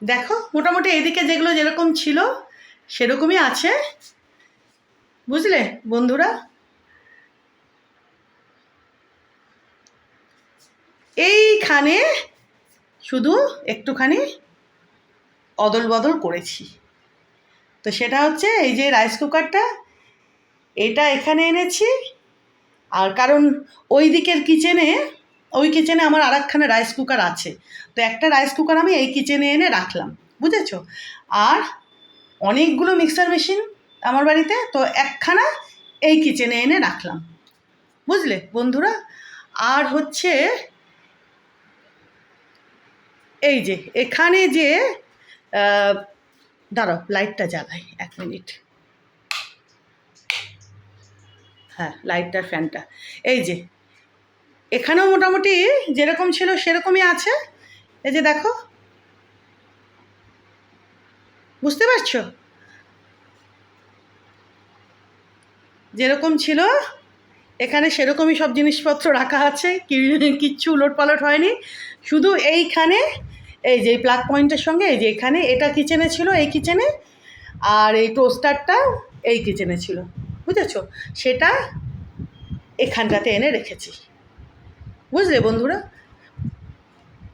দেখো মোটামুটি এদিকে যেগুলো যেরকম ছিল সেরকমই আছে, বুঝলে বন্ধুরা। এইখানে শুধু একটুখানি অদল বদল করেছি, তো সেটা হচ্ছে এই যে রাইস কুকারটা, এটা এখানে এনেছি। আর কারণ ওই দিকের কিচেনে, ওই কিচেনে আমার আর একখানা রাইস কুকার আছে, তো একটা রাইস কুকার আমি এই কিচেনে এনে রাখলাম, বুঝেছো। আর অনেকগুলো মিক্সার মেশিন আমার বাড়িতে, তো একখানা এই কিচেনে এনে রাখলাম, বুঝলে বন্ধুরা। আর হচ্ছে এই যে এখানে যে দাঁড়াও লাইটটা জ্বালাই 1 মিনিট, হ্যাঁ লাইটটার ফ্যানটা, এই যে এখানেও মোটামুটি যেরকম ছিল সেরকমই আছে। এই যে দেখো, বুঝতে পারছো, যেরকম ছিল এখানে সেরকমই সব জিনিসপত্র রাখা আছে, কিচ্ছু উলটপালট হয়নি। শুধু এইখানে এই যে প্লাগ পয়েন্টের সঙ্গে এই যে এখানে এটা কিচেনে ছিল, এই কিচেনে, আর এই টোস্টারটা এই কিচেনে ছিল, বুঝেছো, সেটা এখানটাতে এনে রেখেছি, বুঝলে বন্ধুরা।